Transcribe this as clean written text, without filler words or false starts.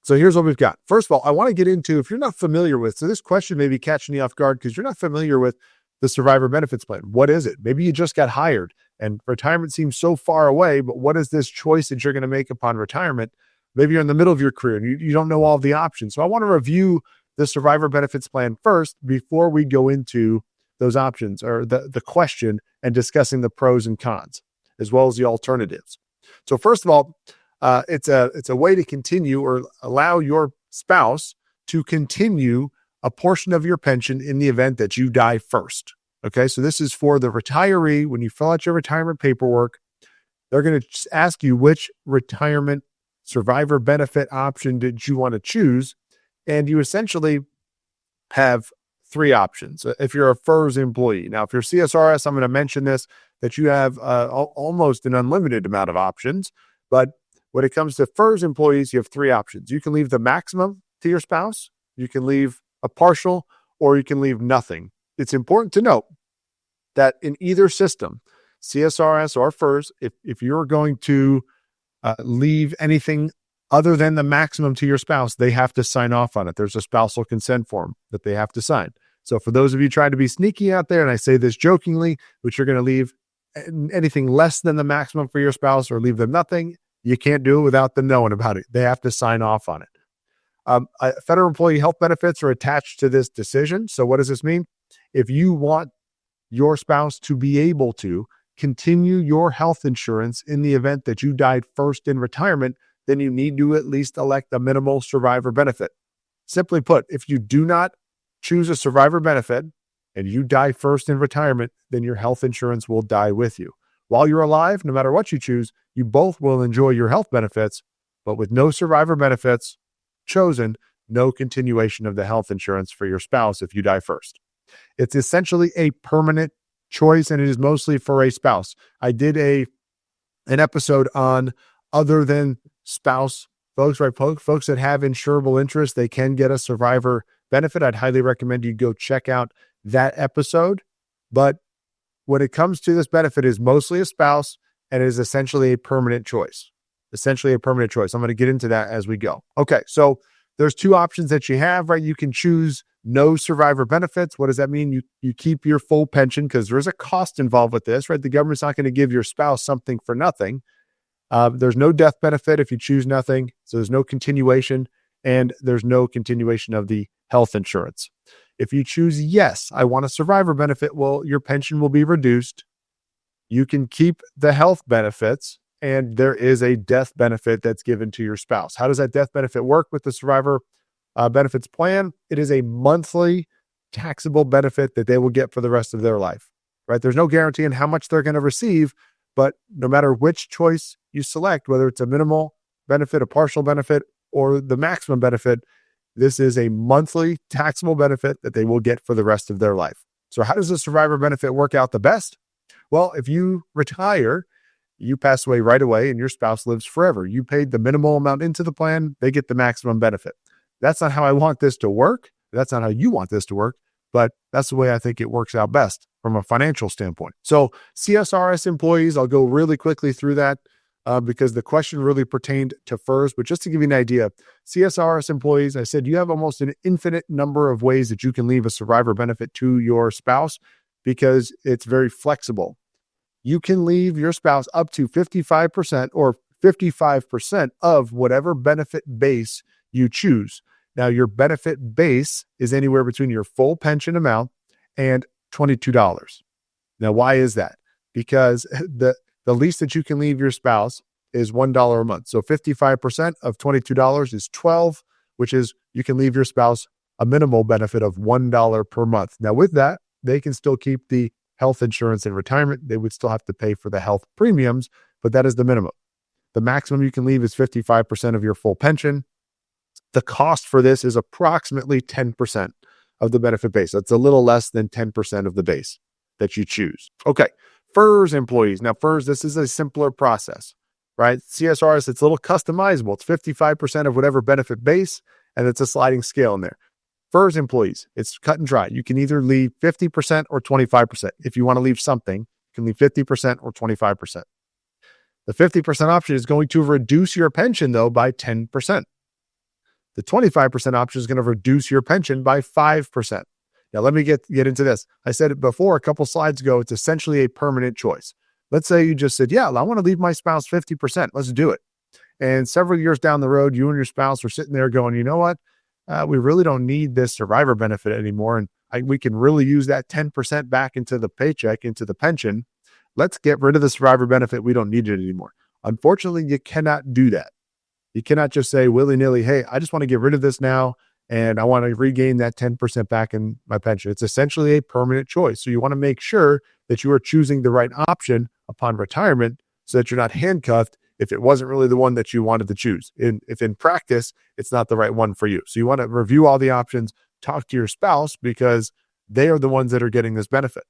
So here's what we've got. First of all, I want to get into, if you're not familiar with, so this question may be catching you off guard because you're not familiar with the survivor benefits plan. What is it? Maybe you just got hired and retirement seems so far away, but what is this choice that you're going to make upon retirement? Maybe you're in the middle of your career and you don't know all of the options. So I want to review the survivor benefits plan first before we go into those options or the question and discussing the pros and cons, as well as the alternatives. So first of all, it's a way to continue or allow your spouse to continue a portion of your pension in the event that you die first. Okay, so this is for the retiree. When you fill out your retirement paperwork, they're going to ask you which retirement survivor benefit option did you want to choose, and you essentially have three options. If you're a FERS employee, now if you're CSRS, I'm going to mention this, that you have almost an unlimited amount of options, but when it comes to FERS employees, you have three options. You can leave the maximum to your spouse, you can leave a partial, or you can leave nothing. It's important to note that in either system, CSRS or FERS, if you're going to leave anything other than the maximum to your spouse, they have to sign off on it. There's a spousal consent form that they have to sign. So for those of you trying to be sneaky out there, and I say this jokingly, but you're going to leave anything less than the maximum for your spouse or leave them nothing, you can't do it without them knowing about it. They have to sign off on it. Federal employee health benefits are attached to this decision. So what does this mean? If you want your spouse to be able to continue your health insurance in the event that you died first in retirement, then you need to at least elect a minimal survivor benefit. Simply put, if you do not choose a survivor benefit and you die first in retirement, then your health insurance will die with you. While you're alive, no matter what you choose, you both will enjoy your health benefits, but with no survivor benefits chosen, no continuation of the health insurance for your spouse if you die first. It's essentially a permanent choice, and it is mostly for a spouse. I did an episode on other than spouse folks, right? Folks that have insurable interest, they can get a survivor benefit. I'd highly recommend you go check out that episode. But when it comes to this benefit, it is mostly a spouse and it is essentially a permanent choice. I'm going to get into that as we go. Okay, so there's two options that you have, right? You can choose no survivor benefits. What does that mean? You keep your full pension because there's a cost involved with this, right? The government's not going to give your spouse something for nothing. There's no death benefit if you choose nothing. So there's no continuation, and there's no continuation of the health insurance. If you choose, yes, I want a survivor benefit, well, your pension will be reduced. You can keep the health benefits, and there is a death benefit that's given to your spouse. How does that death benefit work with the survivor benefits plan? It is a monthly taxable benefit that they will get for the rest of their life, right? There's no guarantee in how much they're going to receive, but no matter which choice you select, whether it's a minimal benefit, a partial benefit, or the maximum benefit, this is a monthly taxable benefit that they will get for the rest of their life. So how does the survivor benefit work out the best? Well, if you retire, you pass away right away and your spouse lives forever. You paid the minimal amount into the plan, they get the maximum benefit. That's not how I want this to work. That's not how you want this to work, but that's the way I think it works out best from a financial standpoint. So CSRS employees, I'll go really quickly through that because the question really pertained to FERS. But just to give you an idea, CSRS employees, I said you have almost an infinite number of ways that you can leave a survivor benefit to your spouse because it's very flexible. You can leave your spouse up to 55% or 55% of whatever benefit base you choose. Now, your benefit base is anywhere between your full pension amount and $22. Now, why is that? Because the least that you can leave your spouse is $1 a month. So 55% of $22 is $12, which is you can leave your spouse a minimal benefit of $1 per month. Now, with that, they can still keep the health insurance in retirement. They would still have to pay for the health premiums, but that is the minimum. The maximum you can leave is 55% of your full pension. The cost for this is approximately 10% of the benefit base. That's a little less than 10% of the base that you choose. Okay, FERS employees. Now, FERS, this is a simpler process, right? CSRS, it's a little customizable. It's 55% of whatever benefit base, and it's a sliding scale in there. FERS employees, it's cut and dry. You can either leave 50% or 25%. If you want to leave something, you can leave 50% or 25%. The 50% option is going to reduce your pension, though, by 10%. The 25% option is going to reduce your pension by 5%. Now, let me get into this. I said it before a couple slides ago. It's essentially a permanent choice. Let's say you just said, yeah, I want to leave my spouse 50%. Let's do it. And several years down the road, you and your spouse are sitting there going, you know what? We really don't need this survivor benefit anymore. And we can really use that 10% back into the paycheck, into the pension. Let's get rid of the survivor benefit. We don't need it anymore. Unfortunately, you cannot do that. You cannot just say willy-nilly, hey, I just want to get rid of this now, and I want to regain that 10% back in my pension. It's essentially a permanent choice. So you want to make sure that you are choosing the right option upon retirement so that you're not handcuffed if it wasn't really the one that you wanted to choose. If in practice, it's not the right one for you. So you want to review all the options, talk to your spouse because they are the ones that are getting this benefit.